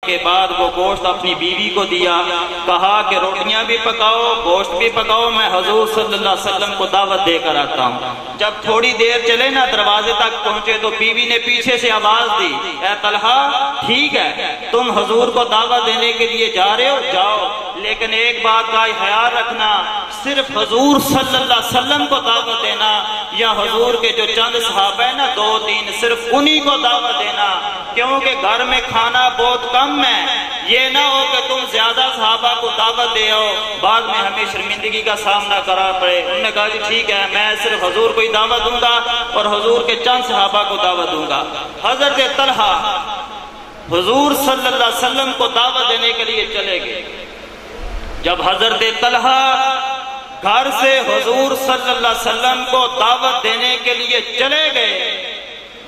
کے بعد وہ گوشت اپنی بیوی کو دیا، کہا کہ روٹیاں بھی پکاؤ، گوشت بھی پکاؤ، میں حضور صلی اللہ علیہ وسلم کو دعوت دے کر آتا ہوں۔ جب تھوڑی دیر چلے نا، دروازے تک پہنچے تو بیوی نے پیچھے سے آواز دی، اے طلحہ ٹھیک ہے تم حضور کو دعوت دینے کے لیے جا رہے ہو، جاؤ، لیکن ایک بات کا خیال رکھنا، صرف حضور صلی اللہ علیہ وسلم کو دعوت دینا، یا حضور کے جو چند صحابہ ہیں نا 2-3 صرف انہی کو دعوت دینا، کیونکہ گھر میں کھانا بہت کم ہے، یہ نہ ہو کہ تم زیادہ صحابہ کو دعوت دے ہو، بعد میں ہمیں شرمندگی کا سامنا کرنا پڑے۔ انہوں نے کہا کہ ٹھیک ہے میں صرف حضور کو ہی دعوت دوں گا اور حضور کے چند صحابہ کو دعوت دوں گا۔ حضرت طلحہ حضور صلی اللہ علیہ وسلم کو دعوت دینے کے لیے چلے گئے۔ جب حضرت طلحہ گھر سے حضور صلی اللہ علیہ وسلم کو دعوت دینے کے لیے چلے گئے،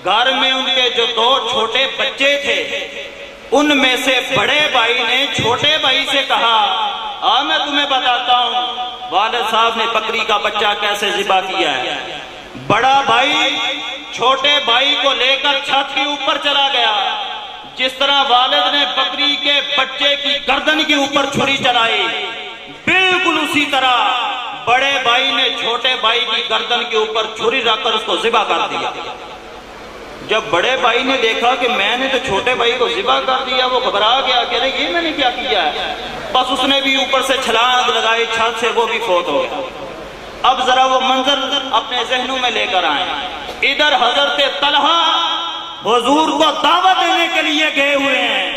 گھر میں ان کے جو 2 چھوٹے بچے تھے، ان میں سے بڑے بھائی نے چھوٹے بھائی سے کہا میں تمہیں بتاتا ہوں والد صاحب نے بکری کا بچہ کیسے ذبح کیا ہے۔ بڑا بھائی چھوٹے بھائی کو لے کر چھت کے اوپر چلا گیا، جس طرح والد نے بکری کے بچے کی گردن کے اوپر چھری چلائی، بالکل اسی طرح بڑے بھائی نے چھوٹے بھائی کی گردن کے اوپر چھری رکھ کر اس کو ذبح کر دیا۔ جب بڑے بھائی نے دیکھا کہ میں نے تو چھوٹے بھائی کو ذبح کر دیا، وہ گھبرا گیا کہ یہ میں نے کیا کیا ہے، بس اس نے بھی اوپر سے چھلانگ لگائی چھت سے، وہ بھی فوت ہو گیا۔ اب ذرا وہ منظر اپنے ذہنوں میں لے کر آئیں، ادھر حضرت طلحہ حضور کو دعوت دینے کے لیے گئے ہوئے ہیں،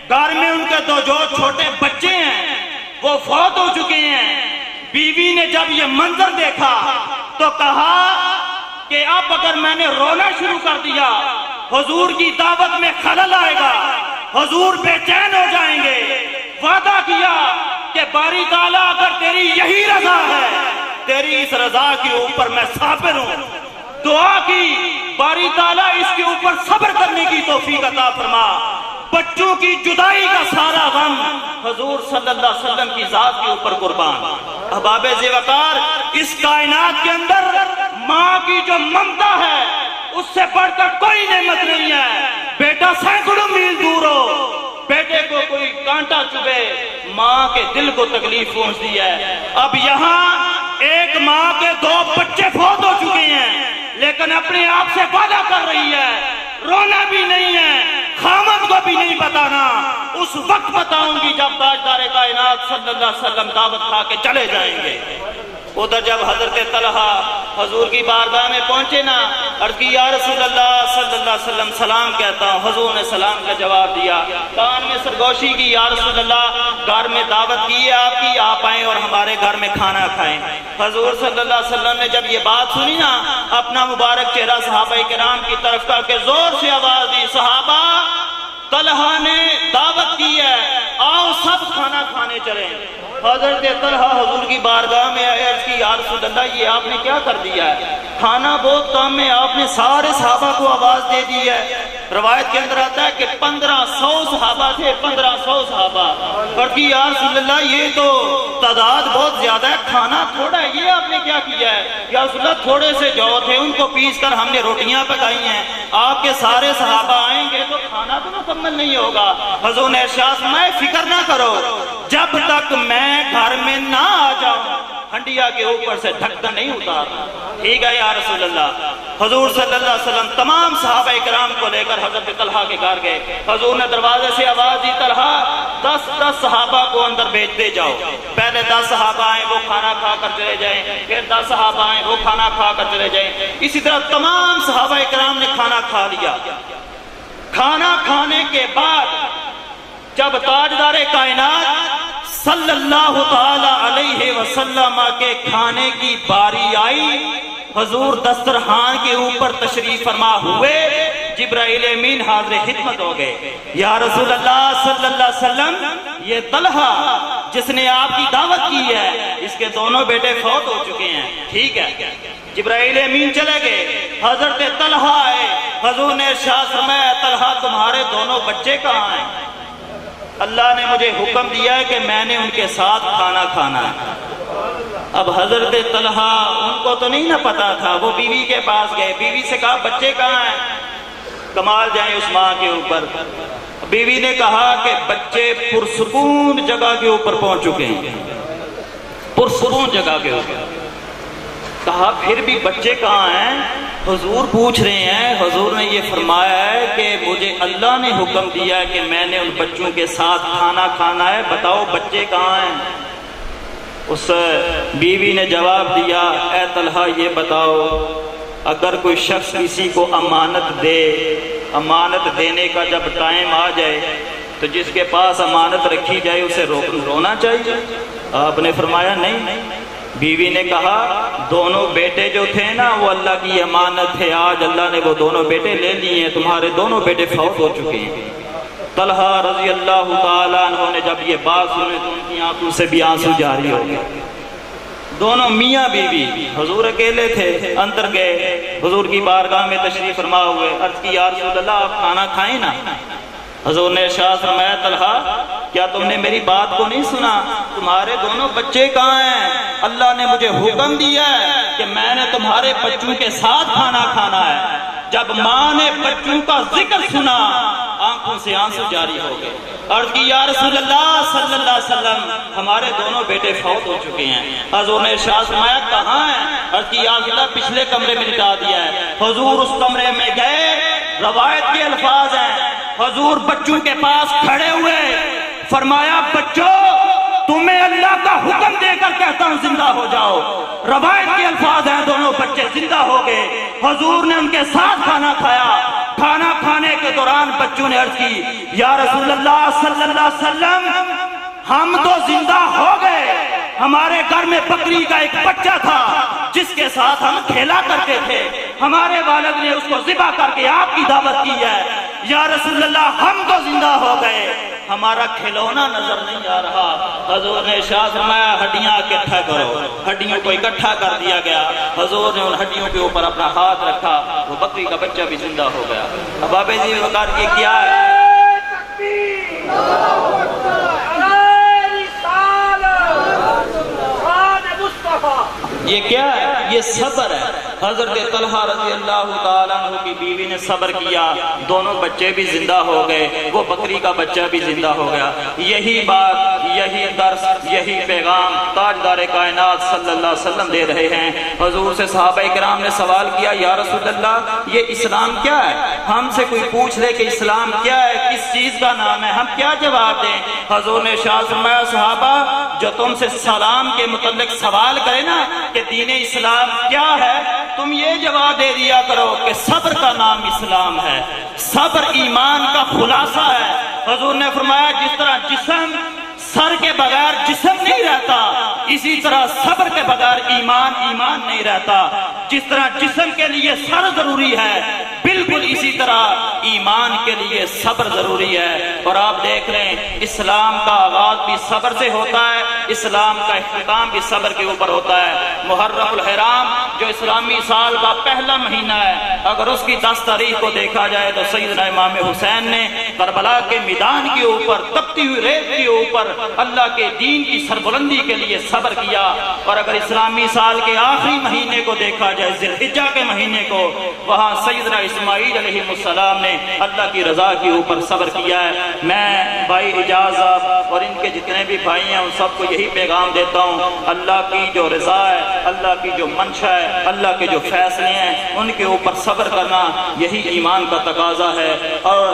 گھر میں ان کے 2 چھوٹے بچے ہیں وہ فوت ہو چکے ہیں۔ بیوی نے جب یہ منظر دیکھا تو کہا کہ اب اگر میں نے رونا شروع کر دیا حضور کی دعوت میں خلل آئے گا، حضور بے چین ہو جائیں گے۔ وعدہ کیا کہ باری تعالیٰ اگر تیری یہی رضا ہے، تیری اس رضا کے اوپر میں صابر ہوں۔ دعا کی باری تعالیٰ اس کے اوپر صبر کرنے کی توفیق عطا فرما۔ بچوں کی جدائی کا سارا غم حضور صلی اللہ علیہ وسلم کی ذات کے اوپر قربان۔ احباب ذوقار، اس کائنات کے اندر ماں کی جو ممتا ہے اس سے بڑھ کر کوئی نعمت نہیں ہے۔ بیٹا سینکڑوں میل دور ہو، بیٹے کو کوئی کانٹا چبھے، ماں کے دل کو تکلیف پہنچتی ہے۔ اب یہاں ایک ماں کے 2 بچے فوت ہو چکے ہیں، لیکن اپنے آپ سے وعدہ کر رہی ہے رونا بھی نہیں ہے، خامد کو بھی نہیں بتانا، اس وقت بتاؤں گی جب تاجدار کائنات صلی اللہ علیہ وسلم دعوت کھا کے چلے جائیں گے۔ ادھر جب حضرت طلحہ حضور کی بارگاہ میں پہنچے نا، عرض کی یا رسول اللہ صلی اللہ علیہ وسلم سلام کہتا ہوں۔ حضور نے سلام کا جواب دیا، کان میں سرگوشی کی، یا رسول اللہ گھر میں دعوت کی ہے آپ کی، آپ آئیں اور ہمارے گھر میں کھانا کھائیں۔ حضور صلی اللہ علیہ وسلم نے جب یہ بات سنی نا، اپنا مبارک چہرہ صحابہ کرام کی طرف کر کے زور سے آواز دی، صحابہ طلحہ نے دعوت کی ہے، آؤ سب کھانا کھانے چلیں۔ حضرت طلحہ حضور کی بارگاہ میں آئے، عرض کی یا رسول اللہ یہ آپ نے کیا کر دیا ہے، کھانا بہت کم ہے، آپ نے سارے صحابہ کو آواز دے دی ہے۔ روایت کے اندر آتا ہے کہ 1500 صحابہ تھے، 1500 صحابہ، اور کہ یا رسول اللہ یہ تو تعداد بہت زیادہ ہے، کھانا تھوڑا ہے، یہ آپ نے کیا کیا ہے؟ یا رسول اللہ تھوڑے سے جو تھے ان کو پیس کر ہم نے روٹیاں پکائی ہیں، آپ کے سارے صحابہ آئیں گے تو کھانا تو مکمل نہیں ہوگا۔ حضور نے ارشاد فرمایا فکر نہ کرو، جب تک میں گھر میں نہ آ جاؤں ہنڈیا کے اوپر سے ڈھکن نہیں اتارنا۔ ٹھیک ہے یا رسول اللہ۔ حضور صلی اللہ علیہ وسلم تمام صحابہ کرام کو لے کر حضرت طلحہ کے گھر گئے۔ حضور نے دروازے سے آواز دی، طلحہ 10 صحابہ کو اندر بھیجتے جاؤ، پہلے 10 صحابہ آئیں وہ کھانا کھا کر چلے جائیں، پھر 10 صحابہ آئیں وہ کھانا کھا کر چلے جائیں۔ اسی طرح تمام صحابہ کرام نے کھانا کھا لیا۔ کھانا کھانے کے بعد جب تاجدار کائنات صلی اللہ تعالی علیہ وسلم کے کھانے کی باری آئی، حضور دسترخوان کے اوپر تشریف فرما ہوئے، جبرائیل امین حاضر خدمت ہو گئے۔ یا رسول اللہ صلی اللہ علیہ وسلم، یہ طلحہ جس نے آپ کی دعوت کی ہے اس کے دونوں بیٹے فوت ہو چکے ہیں۔ ٹھیک ہے، جبرائیل امین چلے گئے، حضرت طلحہ آئے، حضور نے ارشاد فرمایا طلحہ تمہارے دونوں بچے کہاں ہیں؟ اللہ نے مجھے حکم دیا ہے کہ میں نے ان کے ساتھ کھانا کھانا ہے۔ اب حضرت طلحہ ان کو تو نہیں نہ پتا تھا، وہ بیوی کے پاس گئے، بیوی سے کہا بچے کہاں ہیں؟ کمال جائیں اس ماں کے اوپر۔ بیوی نے کہا کہ بچے پرسکون جگہ کے اوپر پہنچ چکے ہیں، پرسکون جگہ کے اوپر۔ کہا پھر بھی بچے کہاں ہیں؟ حضور پوچھ رہے ہیں، حضور نے یہ فرمایا ہے کہ مجھے اللہ نے حکم دیا ہے کہ میں نے ان بچوں کے ساتھ کھانا کھانا ہے، بتاؤ بچے کہاں ہیں؟ اس بیوی نے جواب دیا، اے طلحہ یہ بتاؤ، اگر کوئی شخص کسی کو امانت دے، امانت دینے کا جب ٹائم آ جائے تو جس کے پاس امانت رکھی جائے اسے رونا چاہیے؟ آپ نے فرمایا نہیں۔ بیوی نے کہا دونوں بیٹے جو تھے نا وہ اللہ کی امانت ہے، آج اللہ نے وہ دونوں بیٹے لے لیے ہیں، تمہارے دونوں بیٹے فوت ہو چکے ہیں۔ طلحہ رضی اللہ تعالیٰ عنہ نے جب یہ بات سنی تو ان کی آنکھوں سے بھی آنسو جاری ہو گئے۔ دونوں میاں بیوی، حضور اکیلے تھے، اندر گئے، حضور کی بارگاہ میں تشریف فرما ہوئے، عرض کی یا رسول اللہ آپ کھانا کھائیں نا؟ حضور نے ارشاد فرمایا طلحہ کیا تم نے میری بات کو نہیں سنا؟ تمہارے دونوں بچے کہاں ہیں؟ اللہ نے مجھے حکم دیا ہے کہ میں نے تمہارے بچوں کے ساتھ کھانا کھانا ہے۔ جب ماں نے بچوں کا ذکر سنا آنکھوں سے آنسو جاری ہو گئے، عرض کی یا رسول اللہ صلی اللہ علیہ وسلم ہمارے دونوں بیٹے فوت ہو چکے ہیں۔ حضور نے ارشاد فرمایا کہاں ہیں؟ عرض کی یا رسول اللہ پچھلے کمرے میں لٹا دیا ہے۔ حضور اس کمرے میں گئے، روایت کے الفاظ ہیں، حضور بچوں کے پاس کھڑے ہوئے، فرمایا بچوں تمہیں اللہ کا حکم دے کر کہتا ہوں زندہ ہو جاؤ۔ روایت کے الفاظ ہیں دونوں بچے زندہ ہو گئے، حضور نے ان کے ساتھ کھانا کھایا۔ کھانا کھانے کے دوران بچوں نے عرض کی یا رسول اللہ صلی اللہ علیہ وسلم ہم تو زندہ ہو گئے، ہمارے گھر میں بکری کا ایک بچہ تھا جس کے ساتھ ہم کھیلا کرتے تھے، ہمارے والد نے اس کو ذبح کر کے آپ کی دعوت کی ہے، یا رسول اللہ ہم تو زندہ ہو گئے، ہمارا کھلونا نظر نہیں آ رہا۔ حضور نے ارشاد فرمایا ہڈیاں اکٹھا کرو، ہڈیوں کو اکٹھا کر دیا گیا، حضور نے ان ہڈیوں کے اوپر اپنا ہاتھ رکھا، وہ بکری کا بچہ بھی زندہ ہو گیا۔ اب آپ جی وقار یہ کیا ہے؟ یہ کیا ہے؟ یہ صبر ہے۔ حضرت طلحہ رضی اللہ تعالیٰ عنہ کی بیوی نے صبر کیا، دونوں بچے بھی زندہ ہو گئے، وہ بکری کا بچہ بھی زندہ ہو گیا۔ یہی بات، یہی درس، یہی پیغام تاجدار کائنات صلی اللہ علیہ وسلم دے رہے ہیں۔ حضور سے صحابہ کرام نے سوال کیا یا رسول اللہ یہ اسلام کیا ہے؟ ہم سے کوئی پوچھ لے کہ اسلام کیا ہے، کس چیز کا نام ہے، ہم کیا جواب دیں؟ حضور نے ارشاد فرمایا صحابہ جو تم سے سلام کے متعلق سوال کرے نا کہ دین اسلام کیا ہے، تم یہ جواب دے دیا کرو کہ صبر کا نام اسلام ہے، صبر ایمان کا خلاصہ ہے۔ حضور نے فرمایا جس طرح جسم سر کے بغیر جسم نہیں رہتا، اسی طرح صبر کے بغیر ایمان ایمان نہیں رہتا۔ جس طرح جسم کے لیے سر ضروری ہے بالکل اسی طرح ایمان کے لیے صبر ضروری ہے۔ اور آپ دیکھ رہے ہیں اسلام کا آغاز بھی صبر سے ہوتا ہے، اسلام کا اختتام بھی صبر کے اوپر ہوتا ہے۔ محرم الحرام جو اسلامی سال کا پہلا مہینہ ہے، اگر اس کی 10 تاریخ کو دیکھا جائے تو سیدنا امام حسین نے کربلا کے میدان کے اوپر تپتی ہوئی ریت کے اوپر اللہ کے دین کی سربلندی کے لیے صبر کیا۔ اور اگر اسلامی سال کے آخری مہینے کو دیکھا جائے ذی الحجہ کے مہینے کو، وہاں سیدنا اسماعیل علیہ السلام نے اللہ کی رضا کے اوپر صبر کیا ہے۔ میں بھائی اجاز اور ان کے جتنے بھی بھائی ہیں ان سب کو یہی پیغام دیتا ہوں، اللہ کی جو رضا ہے، اللہ کی جو منشا ہے، اللہ کے جو فیصلے ہیں ان کے اوپر صبر کرنا یہی ایمان کا تقاضا ہے۔ اور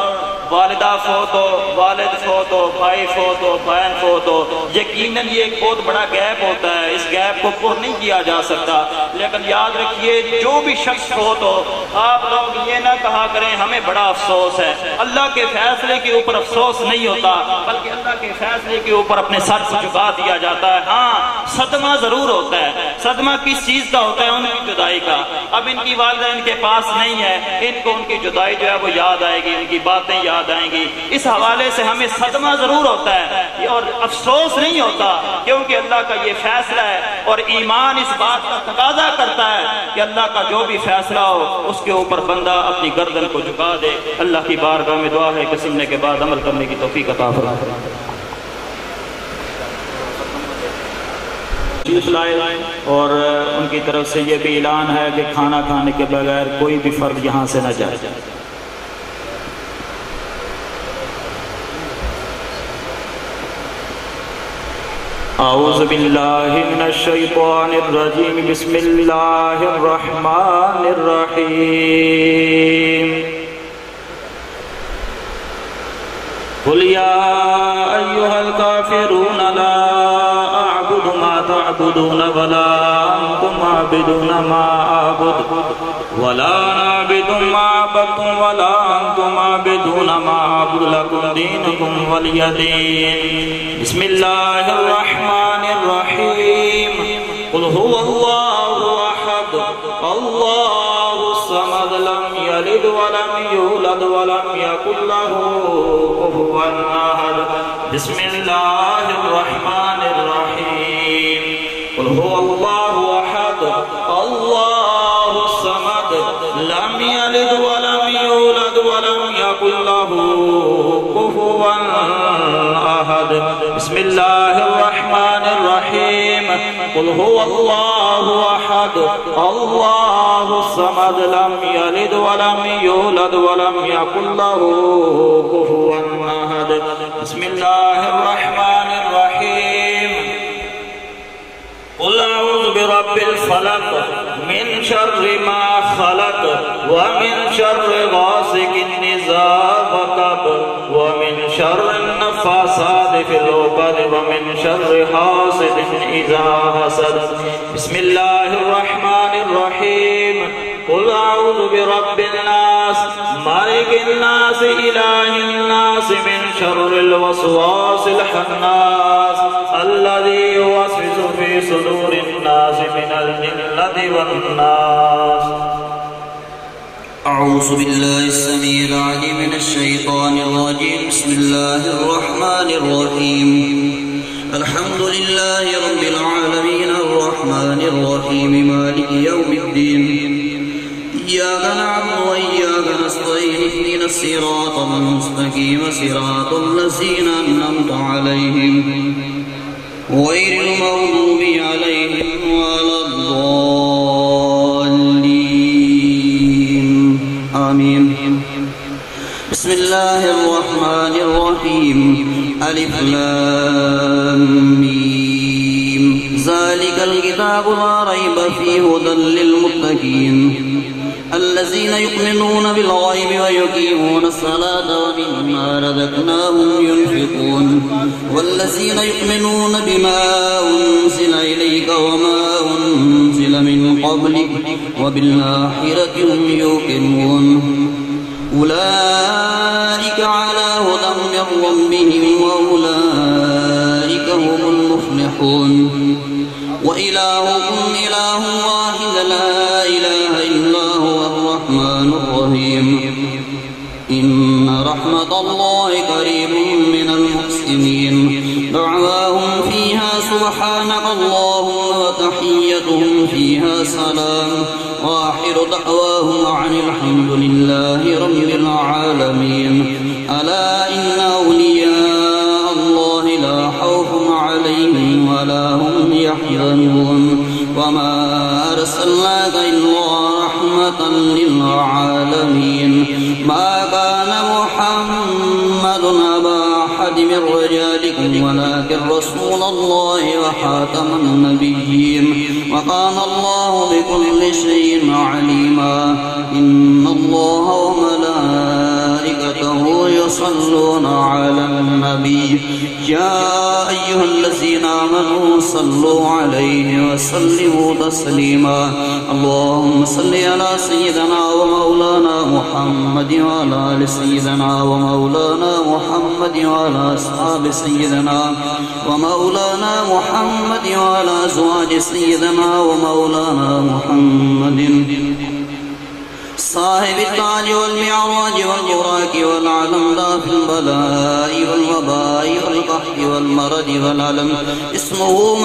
والدہ فوت ہو، والد فوت ہو، بھائی فوت ہو، بہن فوت ہو، یقیناً یہ ایک بہت بڑا گیپ ہوتا ہے، اس گیپ کو پر نہیں کیا جا سکتا، لیکن یاد رکھیے جو بھی شخص فوت ہو آپ لوگ یہ نہ کہا کریں ہمیں بڑا افسوس ہے، اللہ کے فیصلے کے اوپر افسوس نہیں ہوتا بلکہ اللہ کے فیصلے کے اوپر اپنے سر کو جھکا دیا جاتا ہے۔ ہاں صدمہ ضرور ہوتا ہے، صدمہ کس چیز کا ہوتا ہے؟ ان کی جدائی کا۔ اب ان کی والدہ ان کے پاس نہیں ہے، ان کو ان کی جدائی جو ہے وہ یاد آئے گی، ان کی باتیں یاد آئیں گی، اس حوالے سے ہمیں صدمہ ضرور ہوتا ہے اور افسوس نہیں ہوتا، کیونکہ اللہ کا یہ فیصلہ ہے اور ایمان اس بات کا تقاضا کرتا ہے کہ اللہ کا جو بھی فیصلہ ہو اس کے اوپر بندہ اپنی گردن کو جھکا دے۔ اللہ کی بارگاہ میں دعا ہے کہ سننے کے بعد عمل کرنے کی توفیق عطا فرمائے۔ اور ان کی طرف سے یہ بھی اعلان ہے کہ کھانا کھانے کے بغیر کوئی بھی فرد یہاں سے نہ جائے۔ اعوذ باللہ من الشیطان الرجیم بسم اللہ الرحمن الرحیم قل یا ایہا الکافرون لا اعبد ما تعبدون ولا انتم عابدون ما اعبد ولا نعبد ما عبدتم ولا انتم عابدون ما اعبد لكم دينكم ولي دين بسم الله الرحمن الرحيم قل هو الله احد الله الصمد لم يلد ولم يولد ولم يكن له كفوا احد بسم الله الرحمن الرحيم قل هو الله احد الله الصمد لم يلد ولم يولد ولم يكن له كفوا احد بسم الله الرحمن الرحيم قل هو الله احد الله الصمد لم يلد ولم يولد ولم يكن له كفوا احد بسم الله الرحمن الرحيم قل اعوذ برب الفلق من شر ما خلق ومن شر غاسق اذا وقب ومن شر النفاثات في العقد ومن شر حاسد اذا حسد بسم الله الرحمن الرحيم قل اعوذ برب الناس مالك الناس اله الناس من شر الوسواس الخناس الذي يوسوس في صدور الناس من الجنة والناس أعوذ بالله السميع العليم من الشيطان الرجيم بسم الله الرحمن الرحيم الحمد لله رب العالمين الرحمن الرحيم مالك يوم الدين إياك نعبد وإياك نستعين اهدنا الصراط المستقيم صراط الذين أنعمت عليهم غير المغضوب عليهم ولا الضالين آمين بسم الله الرحمن الرحيم ألف لام ميم ذلك الكتاب لا ريب فيه هدى للمتقين الذين يؤمنون بالغيب ويقيمون الصلاة ومما رزقناهم ينفقون والذين يؤمنون بما أنزل إليك وما أنزل من قبلك وبالآخرة هم يوقنون أولئك على هدى من ربهم وأولئك هم المفلحون وإلهكم إله واحد لا إله إلا هو الرحمن الرحيم إن رحمة الله قريب من المحسنين دعواهم فيها سبحانك اللهم وتحيتهم فيها سلام وآخر دعواهم عن الحمد لله رب العالمين ألا إن أولياء الله لا خوف عليهم ولا هم يحزنون وما أرسلناك إلا رحمة للعالمين ما كان محمد أبا أحد من رجالكم ولكن رسول الله وخاتم النبيين وكان الله بكل شيء عليما إن الله وملائكته يصلون على النبي يا أيها الذين آمنوا صلوا عليه وسلموا تسليما اللهم صل على سيدنا ومولانا محمد وعلى آل سيدنا ومولانا محمد وعلى أصحاب سيدنا ومولانا محمد وعلى أزواج سيدنا ومولانا محمد صاحب التاج والمعراج والبراك والعلم في البلاء والوباء والقحط والمرض والعلم اسمه